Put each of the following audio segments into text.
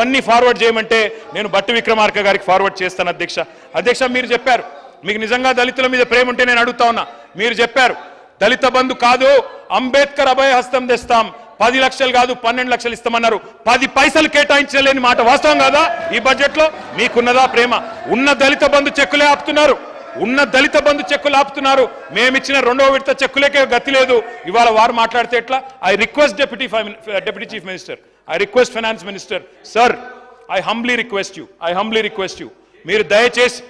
అన్ని ఫార్వర్డ్ చేయమంటే నేను బట్టి విక్రమార్క గారికి ఫార్వర్డ్ చేస్తాను అధ్యక్ష. అధ్యక్ష మీరు చెప్పారు మీకు నిజంగా దళితుల మీద ప్రేమ ఉంటే నేను అడుగుతా ఉన్నా. మీరు చెప్పారు దళిత బంధు కాదు అంబేద్కర్ అభయ హస్తం తెస్తాం, 10 లక్షలు కాదు 12 లక్షలు ఇస్తామన్నారు. 10 పైసలు కేటాయించలేని మాట వాస్తవం కాదా? ఈ బడ్జెట్ లో మీకున్నదా ప్రేమ? ఉన్న దళిత బంధు చెక్కులే ఆపుతున్నారు, ఉన్న దళిత బంధు చెక్కులు ఆపుతున్నారు. మేమిచ్చిన 2వ విడత చెక్కులకే గతి లేదు. ఇవాళ వారు మాట్లాడితే ఎట్లా? I request deputy chief minister, I request finance minister, sir, I humbly request you, మీరు దయచేసి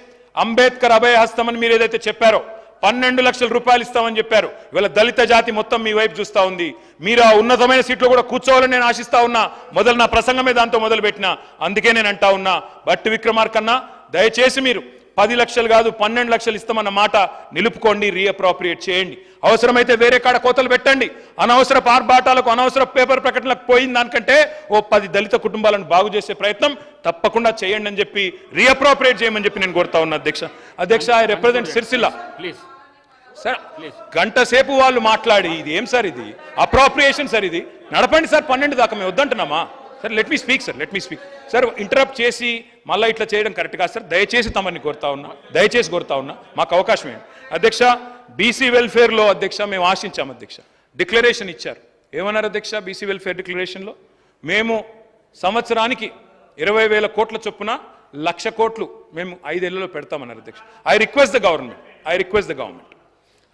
అంబేద్కర్ అభయ హస్తం అని మీరు ఏదైతే చెప్పారో 12 లక్షల రూపాయలు ఇస్తామని చెప్పారు. ఇవాళ దళిత జాతి మొత్తం మీ వైపు చూస్తా ఉంది. మీరు ఆ ఉన్నతమైన సీట్లో కూడా కూర్చోవాలని నేను ఆశిస్తా ఉన్నా. మొదలు నా ప్రసంగమే దాంతో మొదలు పెట్టినా. అందుకే నేను అంటా ఉన్నా, బట్టి విక్రమార్కన్నా దయచేసి మీరు 10 లక్షలు కాదు 12 లక్షలు ఇస్తామన్న మాట నిలుపుకోండి, రీఅప్రోప్రియేట్ చేయండి. అవసరమైతే వేరే కాడ కోతలు పెట్టండి. అనవసర పార్బాటాలకు అనవసర పేపర్ ప్రకటనలకు పోయిన దానికంటే ఓ 10 దళిత కుటుంబాలను బాగు చేసే ప్రయత్నం తప్పకుండా చేయండి అని చెప్పి రీఅప్రోప్రియేట్ చేయమని చెప్పి నేను కోరుతా ఉన్నా అధ్యక్ష. I represent Sircilla. Please sir, గంట సేపు వాళ్ళు మాట్లాడి ఇది ఏం సార్, ఇది అప్రోప్రియేషన్ సార్, ఇది నడపండి సార్ 12 దాకా మేము వద్దంటున్నామా sir? Let me speak sir. Interrupt చేసి మళ్ళీ ఇట్లా చేయడం కరెక్ట్ కాదు సార్. దయచేసి తమని కోరుతా ఉన్నా, మాకు అవకాశం ఏంటి అధ్యక్ష. బీసీ వెల్ఫేర్లో అధ్యక్ష మేము ఆశించాం అధ్యక్ష. డిక్లరేషన్ ఇచ్చారు. ఏమన్నారు అధ్యక్ష? బీసీ వెల్ఫేర్ డిక్లరేషన్లో మేము సంవత్సరానికి 20,000 కోట్ల చొప్పున 1,00,000 కోట్లు మేము 5 ఏళ్లలో పెడతామన్నారు అధ్యక్ష. I request the government,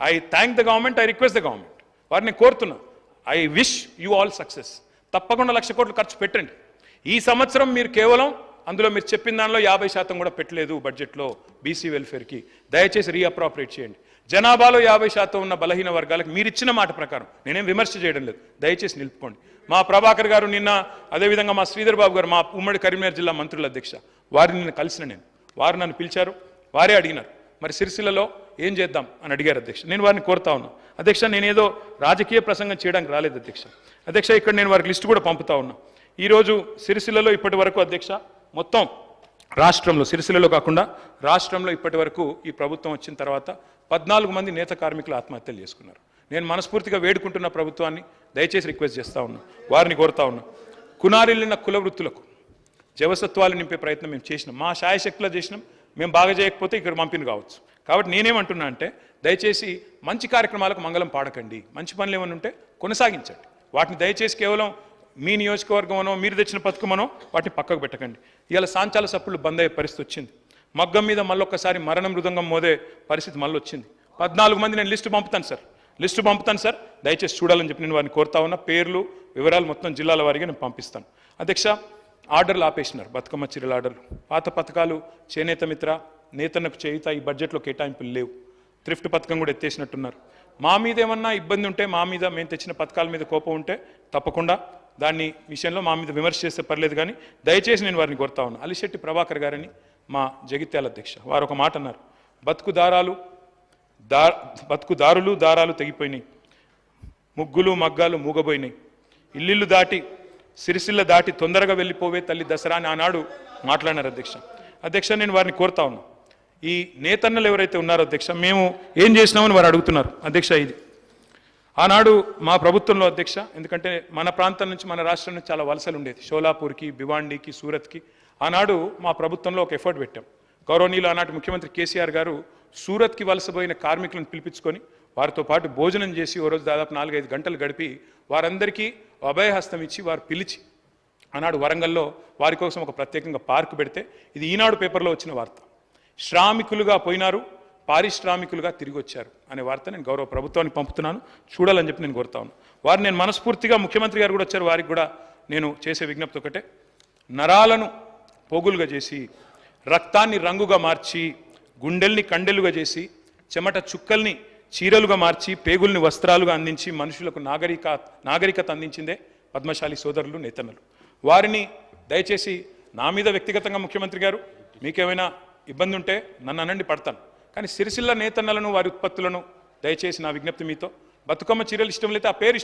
I thank the government, I request the government. వారిని కోరుతున్నా, I wish you all success. తప్పకుండా 1,00,000 కోట్లు ఖర్చు పెట్టండి. ఈ సంవత్సరం మీరు కేవలం అందులో మీరు చెప్పిన దానిలో 50% కూడా పెట్టలేదు బడ్జెట్లో బీసీ వెల్ఫేర్కి. దయచేసి రీఅప్రోప్రియేట్ చేయండి. జనాభాలో 50% ఉన్న బలహీన వర్గాలకు మీరు ఇచ్చిన మాట ప్రకారం నేనేం విమర్శ చేయడం లేదు, దయచేసి నిలుపుకోండి. మా ప్రభాకర్ గారు నిన్న, అదేవిధంగా మా శ్రీధర్ బాబు గారు, మా ఉమ్మడి కరీంనగర్ జిల్లా మంత్రుల అధ్యక్ష, వారిని నిన్న కలిసిన నేను, వారు నన్ను పిలిచారు, వారే అడిగినారు మరి సిరిసిల్లలో ఏం చేద్దాం అని అడిగారు అధ్యక్ష. నేను వారిని కోరుతా ఉన్నా అధ్యక్ష. నేనేదో రాజకీయ ప్రసంగం చేయడానికి రాలేదు అధ్యక్ష. ఇక్కడ నేను వారికి లిస్టు కూడా పంపుతా ఉన్నా. ఈరోజు సిరిసిల్లలో ఇప్పటి వరకు అధ్యక్ష మొత్తం రాష్ట్రంలో, సిరిసిల్లలో కాకుండా రాష్ట్రంలో ఇప్పటి వరకు ఈ ప్రభుత్వం వచ్చిన తర్వాత 14 మంది నేత కార్మికులు ఆత్మహత్యలు చేసుకున్నారు. నేను మనస్ఫూర్తిగా వేడుకుంటున్న ప్రభుత్వాన్ని, దయచేసి రిక్వెస్ట్ చేస్తూ ఉన్నా, వారిని కోరుతా ఉన్నా, కునారిల్లిన కుల వృత్తులకు జవసత్వాలు నింపే ప్రయత్నం మేము చేసినాం, మా శాయశక్తిలో చేసినాం. మేము బాగా చేయకపోతే ఇక్కడ పంపిణీ కావచ్చు. కాబట్టి నేనేమంటున్నా అంటే దయచేసి మంచి కార్యక్రమాలకు మంగళం పాడకండి. మంచి పనులు ఏమైనా ఉంటే కొనసాగించండి. వాటిని దయచేసి కేవలం మీ నియోజకవర్గమనో మీరు తెచ్చిన పథకమనో వాటిని పక్కకు పెట్టకండి. ఇవాళ సాంచాల సప్పులు బంద్ అయ్యే పరిస్థితి వచ్చింది. మగ్గం మీద మళ్ళొక్కసారి మరణ మృదంగం మోదే పరిస్థితి మళ్ళీ వచ్చింది. 14 మంది నేను లిస్టు పంపుతాను సార్, దయచేసి చూడాలని చెప్పి నేను వారిని కోరుతా ఉన్నా. పేర్లు వివరాలు మొత్తం జిల్లాల వారీగా నేను పంపిస్తాను అధ్యక్ష. ఆర్డర్లు ఆపేసినారు, బతుకమ్మ చీరల ఆర్డర్లు. పాత పథకాలు చేనేత మిత్ర, నేతన్నకు చేయుత ఈ బడ్జెట్లో కేటాయింపులు లేవు. థ్రిఫ్ట్ పథకం కూడా ఎత్తేసినట్టున్నారు. మా మీద ఏమన్నా ఇబ్బంది ఉంటే, మా మీద మేము తెచ్చిన పథకాల మీద కోపం ఉంటే తప్పకుండా దాన్ని విషయంలో మా మీద విమర్శ చేస్తే పర్లేదు. కానీ దయచేసి నేను వారిని కోరుతా ఉన్నా. అలిశెట్టి ప్రభాకర్ గారని మా జగిత్యాల అధ్యక్ష, వారు ఒక మాట అన్నారు, బతుకుదారులు దారాలు తెగిపోయినాయి, ముగ్గులు మగ్గాలు మూగబోయినాయి, ఇల్లిల్లు దాటి సిరిసిల్ల దాటి తొందరగా వెళ్ళిపోవే తల్లి దసరా అని ఆనాడు మాట్లాడినారు అధ్యక్ష. నేను వారిని కోరుతా ఉన్నా, ఈ నేతన్నలు ఎవరైతే ఉన్నారో అధ్యక్ష, మేము ఏం చేసినామని వారు అడుగుతున్నారు అధ్యక్ష. ఇది ఆనాడు మా ప్రభుత్వంలో అధ్యక్ష, ఎందుకంటే మన ప్రాంతం నుంచి, మన రాష్ట్రం నుంచి చాలా వలసలు ఉండేది, షోలాపూర్కి, భివాండికి, సూరత్కి. ఆనాడు మా ప్రభుత్వంలో ఒక ఎఫర్ట్ పెట్టాం. గౌరవనీయులు ఆనాటి ముఖ్యమంత్రి కేసీఆర్ గారు సూరత్కి వలసపోయిన కార్మికులను పిలిపించుకొని వారితో పాటు భోజనం చేసి ఓ రోజు దాదాపు 4-5 గంటలు గడిపి వారందరికీ అభయహస్తం ఇచ్చి వారు పిలిచి ఆనాడు వరంగల్లో వారి కోసం ఒక ప్రత్యేకంగా పార్కు పెడితే ఇది ఈనాడు పేపర్లో వచ్చిన వార్త. శ్రామికులుగా పోయినారు, పారిశ్రామికులుగా తిరిగి వచ్చారు అనే వార్త నేను గౌరవ ప్రభుత్వానికి పంపుతున్నాను, చూడాలని చెప్పి నేను కోరుతా ఉన్నాను. వారిని నేను మనస్ఫూర్తిగా, ముఖ్యమంత్రి గారు కూడా వచ్చారు, వారికి కూడా నేను చేసే విజ్ఞప్తి ఒకటే, నరాలను పోగులుగా చేసి, రక్తాన్ని రంగుగా మార్చి, గుండెల్ని కండెలుగా చేసి, చెమట చుక్కల్ని చీరలుగా మార్చి, పేగుల్ని వస్త్రాలుగా అందించి మనుషులకు నాగరికత అందించిందే పద్మశాలి సోదరులు, నేతన్నలు. వారిని దయచేసి, నా మీద వ్యక్తిగతంగా ముఖ్యమంత్రి గారు మీకేమైనా ఇబ్బంది ఉంటే నన్ను అనండి, పడతాను. కానీ సిరిసిల్ల నేతన్నలను, వారి ఉత్పత్తులను దయచేసి నా విజ్ఞప్తి మీతో, బతుకమ్మ చీరలు ఇష్టం లేతే ఆ పేరు ఇష్టం